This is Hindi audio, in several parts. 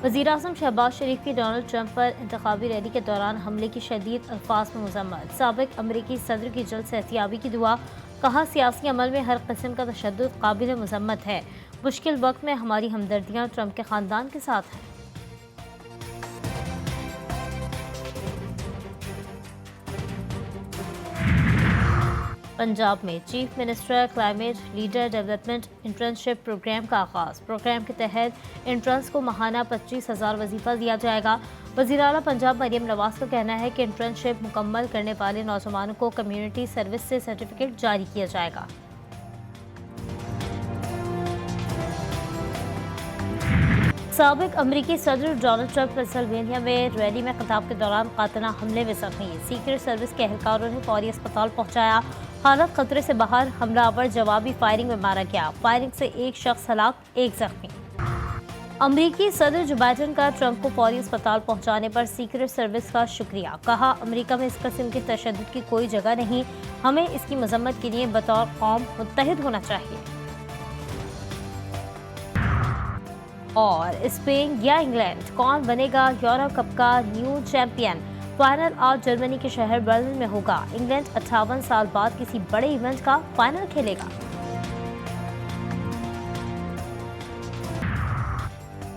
वज़ीर-ए-आज़म शहबाज शरीफ की डोनाल्ड ट्रंप पर इंतखाबी रैली के दौरान हमले की शदीद अल्फाज में मज़म्मत। साबिक़ अमरीकी सदर की जल्द सेहतियाबी की दुआ। कहा, सियासी अमल में हर किस्म का तशद्दुद काबिल मज़म्मत है। मुश्किल वक्त में हमारी हमदर्दियाँ ट्रंप के ख़ानदान के साथ हैं। पंजाब में chief minister climate leader development internship program का आगाज़। प्रोग्राम के तहत इंटर्न्स को माहाना 25,000 वजीफा दिया जाएगा। वज़ीर आला पंजाब मरियम नवाज का कहना है कि इंटर्नशिप मुकम्मल करने वाले नौजवानों को कम्युनिटी सर्विस से सर्टिफिकेट जारी किया जाएगा। साबिक़ अमरीकी सदर डोनाल्ड ट्रंप पेंसिल्वेनिया में रैली में खिताब के दौरान कातना हमले में जख्मी। सीक्रेट सर्विस के एहलकारों ने फौरी अस्पताल पहुंचाया। हालत खतरे से बाहर, हमलावर जवाबी फायरिंग में मारा गया। फायरिंग से एक शख्स हलाक, एक जख्मी। अमरीकी सदर जो बाइडन का ट्रंप को फौरी अस्पताल पहुंचाने पर सीक्रेट सर्विस का शुक्रिया। कहा, अमरीका में इस किस्म के तशद्दुद की कोई जगह नहीं। हमें इसकी मजम्मत के लिए बतौर कौम मुत्तहिद होना चाहिए। और स्पेन या इंग्लैंड, कौन बनेगा यूरो कप का न्यू चैंपियन? फाइनल आज जर्मनी के शहर बर्लिन में होगा। इंग्लैंड 58 साल बाद किसी बड़े इवेंट का फाइनल खेलेगा।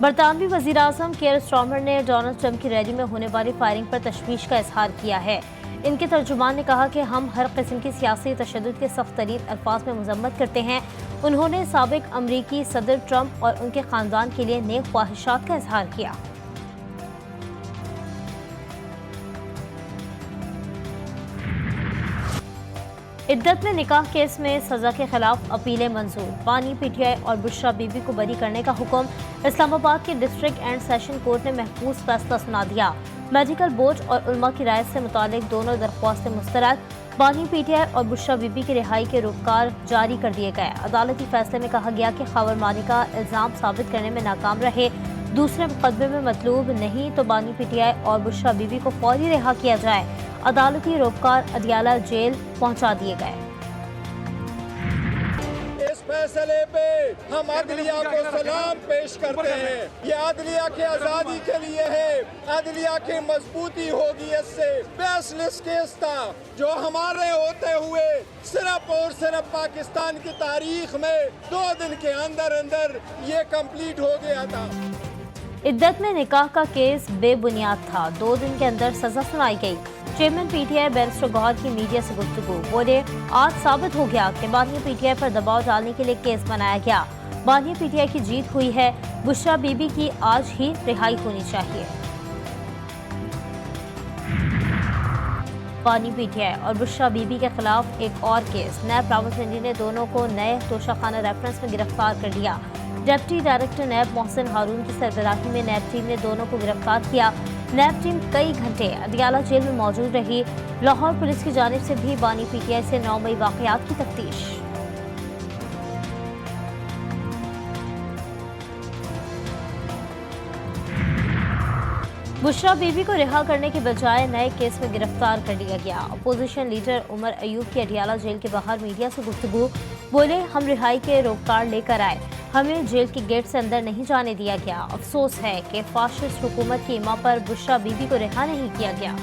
बरतानवी वज़ीर-ए-आज़म केयर स्टारमर ने डोनाल्ड ट्रंप की रैली में होने वाली फायरिंग पर तशवीश का इजहार किया है। इनके तर्जुमान ने कहा कि हम हर किस्म की सियासी तशद्दुद के सख्त तरीन अल्फाज में मजम्मत करते हैं। उन्होंने साबिक़ अमरीकी सदर ट्रंप और उनके ख़ानदान के लिए नेक ख्वाहिशात का इजहार किया। इद्दत में निकाह केस में सजा के खिलाफ अपीलें मंजूर। बानी पीटीआई और बुशरा बीबी को बरी करने का हुक्म। इस्लामाबाद के डिस्ट्रिक्ट एंड सेशन कोर्ट ने महफूज फैसला सुना दिया। मेडिकल बोर्ड और उलमा की राय से मुतालिक दोनों दरख्वास्तें मुस्तरद। बानी पीटीआई और बुशरा बीबी की रिहाई के रोककार जारी कर दिए गए। अदालती फैसले में कहा गया कि खबर मालिका इल्जाम साबित करने में नाकाम रहे, दूसरे मुकदमे में मतलूब नहीं तो बानी पीटीआई और बुशरा बीबी को फौरी रिहा किया जाए। अदालती रोककार अदियाला जेल पहुंचा दिए गए। इस फैसले पे हम अदलिया को सलाम पेश करते हैं। ये अदलिया की आज़ादी के लिए है, अदलिया की मजबूती होगी। इससे बेसलेस केस था जो हमारे होते हुए सिर्फ और सिर्फ पाकिस्तान की तारीख में 2 दिन के अंदर अंदर ये कंप्लीट हो गया था। इद्दत में निकाह का केस बेबुनियाद था, 2 दिन के अंदर सजा सुनाई गई। चेयरमैन पीटीआई बैरिस्टर गौहर की मीडिया से गुफ्तगू। बोले, आज साबित हो गया कि बानिया पीटीआई पर दबाव डालने के लिए केस बनाया गया। बानिया पीटीआई की जीत हुई है। बुशरा बीबी की आज ही रिहाई होनी चाहिए। बानी पीटीआई और बुशरा बीबी के खिलाफ एक और केस। नैब रावलपिंडी ने दोनों को नए तोशाखाना रेफरेंस में गिरफ्तार कर लिया। डिप्टी डायरेक्टर नैब मोहसिन हारून की सरबराही में नैब टीम ने दोनों को गिरफ्तार किया। नैब टीम कई घंटे अदियाला जेल में मौजूद रही। लाहौर पुलिस की जानिब से भी बानी पीटीआई से 9 मई वाकयात की तफ्तीश। बुशरा बीबी को रिहा करने के बजाय नए केस में गिरफ्तार कर लिया गया। अपोजिशन लीडर उमर अयूब की अडियाला जेल के बाहर मीडिया से गुफ्तगू। बोले, हम रिहाई के रोककार लेकर आए, हमें जेल के गेट से अंदर नहीं जाने दिया गया। अफसोस है कि फाशिस्ट हुकूमत की इमा पर बुशरा बीबी को रिहा नहीं किया गया।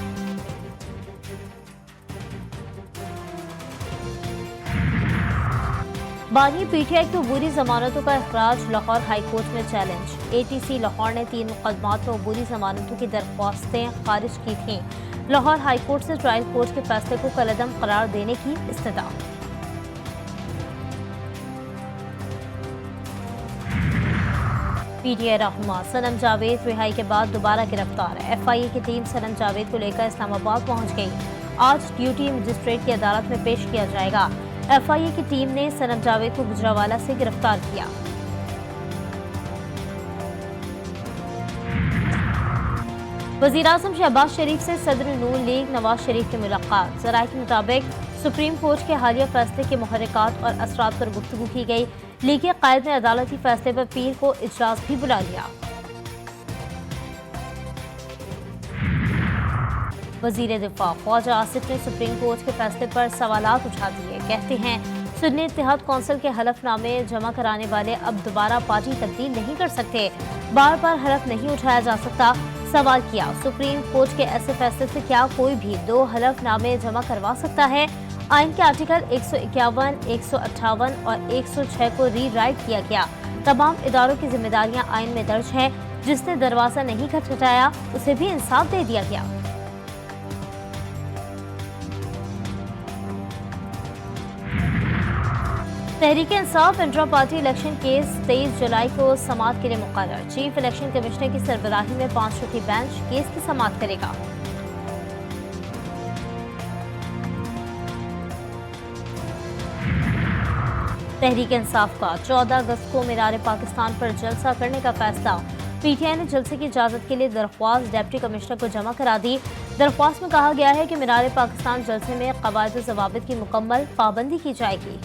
बानी पीटीआई की अबूरी जमानतों का अखराज लाहौर हाई कोर्ट में चैलेंज। एटीसी लाहौर ने 3 मुकदमात में अबूरी जमानतों की दरख्वास्तें खारिज की थीं। लाहौर हाई कोर्ट से ट्रायल कोर्ट के फैसले को कलअदम करार देने की इस्तदा। पीटीआई रहनुमा सनम जावेद रिहाई के बाद दोबारा गिरफ्तार। एफआईए की टीम सनम जावेद को लेकर इस्लामाबाद पहुंच गई। आज ड्यूटी मजिस्ट्रेट की अदालत में पेश किया जाएगा। एफआईए की टीम ने सनम जावेद को गुजरावाला से गिरफ्तार किया। वज़ीर-ए-आज़म शहबाज शरीफ से सदर नून लीग नवाज शरीफ की मुलाकात। ज़राए के मुताबिक सुप्रीम कोर्ट के हालिया फैसले के मुहर्रिकात और असरात पर गुफ्तगू की गई। लीग के कायद ने अदालती फैसले पर पीर को इजलास भी बुला लिया। वज़ीर दिफा ख्वाजा आसिफ ने सुप्रीम कोर्ट के फैसले पर सवालात उठा दिए। कहते हैं, सुन्नी इत्तेहाद कौंसिल के हलफनामे जमा कराने वाले अब दोबारा पार्टी तब्दील नहीं कर सकते। बार बार हलफ नहीं उठाया जा सकता। सवाल किया, सुप्रीम कोर्ट के ऐसे फैसले से क्या कोई भी 2 हलफनामे जमा करवा सकता है? आइन के आर्टिकल 151, 158 और 106 को रीराइट किया गया। तमाम इदारों की जिम्मेदारियां आइन में दर्ज हैं। जिसने दरवाजा नहीं खटखटाया उसे भी इंसाफ दे दिया गया। Tehreek Insaf intra party election case 23 जुलाई को समाअत के लिए मुकर्रर। चीफ इलेक्शन कमिश्नर की सरबराही में 5 रुकनी बेंच केस की समाअत करेगा। तहरीक इंसाफ का 14 अगस्त को मीनार पाकिस्तान पर जलसा करने का फैसला। पीटीआई ने जलसे की इजाजत के लिए दरख्वास्त डिप्टी कमिश्नर को जमा करा दी। दरख्वास्त में कहा गया है कि मीनार पाकिस्तान जलसे में कवायद व ज़वाबित की मुकम्मल पाबंदी की जाएगी।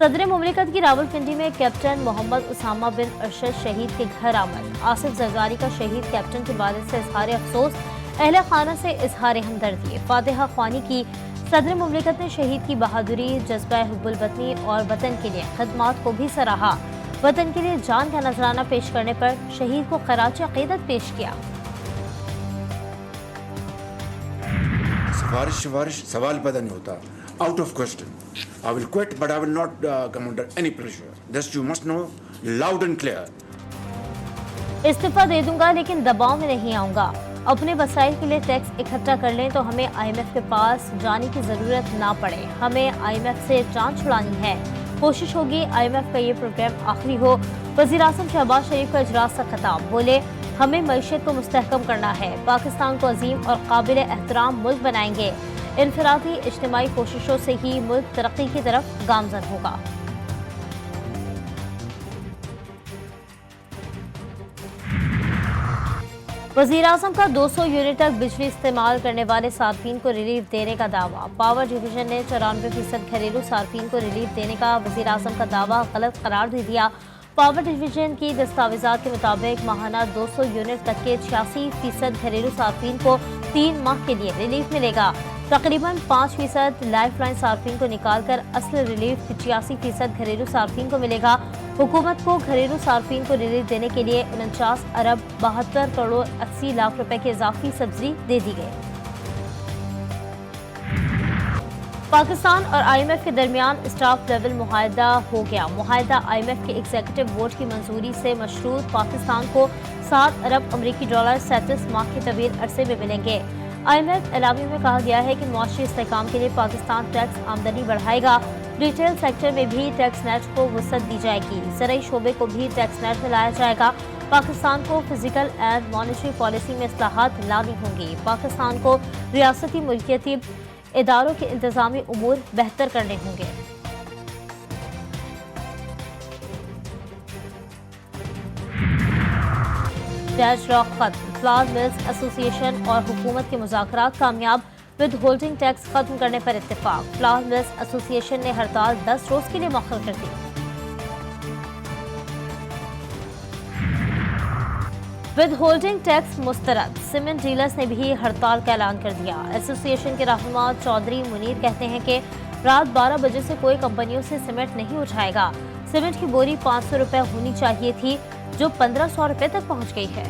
सदर मुमलिकत की रावलपिंडी में कैप्टन मोहम्मद उसामा बिन अरशद शहीद के घर आमद। आसिफ जरदारी का शहीद कैप्टन के वालिद से इजहार अफसोस, अहले खाना से इजहार हमदर्दी। फातिहा ख्वानी की। सदर मुमलिकत ने शहीद की बहादुरी, जज्बा हुब्बुल वतनी और वतन के लिए खदमात को भी सराहा। वतन के लिए जान का नजराना पेश करने पर शहीद को खराज अकीदत पेश किया। सिफारिश सवाल पैदा नहीं होता, out of question. I will quit, but I will not come under any pressure. This you must know loud and clear. इस्तीफा दे दूंगा लेकिन दबाव में नहीं आऊंगा। अपने वसाइल के लिए टैक्स इकट्ठा कर लें तो हमें IMF के पास जाने की जरूरत ना पड़े। हमें IMF से जान छुड़ानी है। कोशिश होगी IMF का ये प्रोग्राम आखिरी हो। वज़ीर आज़म शहबाज शरीफ का इजलास से खिताब। बोले, हमें मईशत को मुस्तहकम करना है। पाकिस्तान को अजीम और काबिल एहतराम मुल्क बनाएंगे। इनफरादी इज्तिमाई कोशिशों से ही मुल्क तरक्की की तरफ गामजन होगा। वज़ीर आज़म का 200 यूनिट तक बिजली इस्तेमाल करने वाले सार्फिन को रिलीफ देने का दावा। पावर डिवीजन ने 94% घरेलू सार्फिन को रिलीफ देने का वज़ीर आज़म का दावा गलत करार दे दिया। पावर डिवीजन की दस्तावेजात के मुताबिक माहाना 200 यूनिट तक के 86% घरेलू सार्फिन को 3 माह के लिए रिलीफ मिलेगा। तकरीबन 5% लाइफ लाइन सार्फिन को निकालकर असल रिलीफ 85% घरेलू सार्फिन को मिलेगा। हुकूमत को घरेलू सार्फिन को रिलीफ देने के लिए 49 अरब 72 करोड़ 80 लाख रुपए की इजाफी सब्सिडी दे दी गई। पाकिस्तान और IMF के दरमियान स्टाफ लेवल मुआहदा हो गया। मुआहदा IMF के एग्जीक्यूटिव बोर्ड की मंजूरी से मशरूत पाकिस्तान को 7 अरब अमरीकी डॉलर 37 माह के तवील अरसे में मिलेंगे। IMF एलामी में कहा गया है कि मुआशी इस्तेहकाम के लिए पाकिस्तान टैक्स आमदनी बढ़ाएगा। रिटेल सेक्टर में भी टैक्स नेट को वसअत दी जाएगी। ज़राई शोबे को भी टैक्स नेट में लाया जाएगा। पाकिस्तान को फिजिकल एंड मॉनेटरी पॉलिसी में इस्लाहात लानी होंगी। पाकिस्तान को रियासती मुल्कियती इदारों के इंतजामी उमूर बेहतर करने होंगे। डेडलॉक खत्म। फ्लावर मिल्स एसोसिएशन और हुकूमत के मुज़ाकरात कामयाब। विद होल्डिंग टैक्स खत्म करने पर इत्तेफाक। फ्लावर मिल्स एसोसिएशन ने हड़ताल 10 रोज के लिए मौखर कर दी। विद होल्डिंग टैक्स मुस्तरद। सीमेंट डीलर्स ने भी हड़ताल का ऐलान कर दिया। एसोसिएशन के रहनुमा चौधरी मुनीर कहते हैं कि रात 12 बजे से कोई कंपनियों से सीमेंट नहीं उठाएगा। सीमेंट की बोरी 500 रुपए होनी चाहिए थी, जो 1500 रुपए तक पहुंच गई है।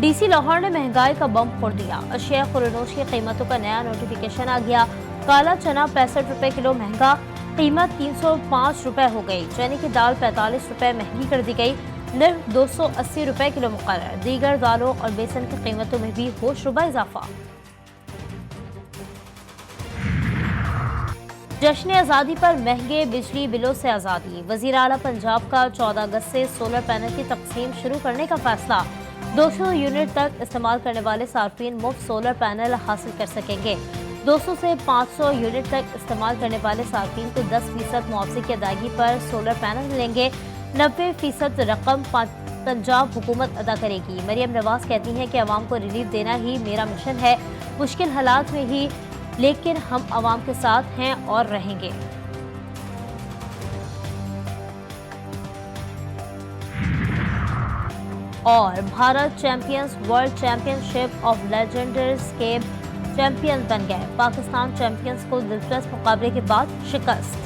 DC लाहौर ने महंगाई का बम फोड़ दिया। अशिया खुरनोश की कीमतों का नया नोटिफिकेशन आ गया। काला चना 65 रुपए किलो महंगा, कीमत 305 रुपए हो गई। चने की दाल 45 रुपए महंगी कर दी गई, निर्फ 280 रुपए किलो मुकर्रर। दीगर दालों और बेसन की कीमतों में भी होश रुबा इजाफा। जश्न आज़ादी पर महंगे बिजली बिलों से आज़ादी। वज़ीर आला पंजाब का 14 अगस्त से सोलर पैनल की तकसीम शुरू करने का फैसला। 200 यूनिट तक इस्तेमाल करने वाले सार्फिन मुफ्त सोलर पैनल हासिल कर सकेंगे। 200 से 500 यूनिट तक इस्तेमाल करने वाले सार्फिन को 10% मुआवजे की अदायगी पर सोलर पैनल मिलेंगे। 90% रकम पंजाब हुकूमत अदा करेगी। मरियम नवाज कहती हैं कि अवाम को रिलीफ देना ही मेरा मिशन है, मुश्किल हालात में ही, लेकिन हम अवाम के साथ हैं और रहेंगे। और Bharat champions world championship of legends के चैंपियन बन गए। पाकिस्तान चैंपियंस को दिलचस्प मुकाबले के बाद शिकस्त।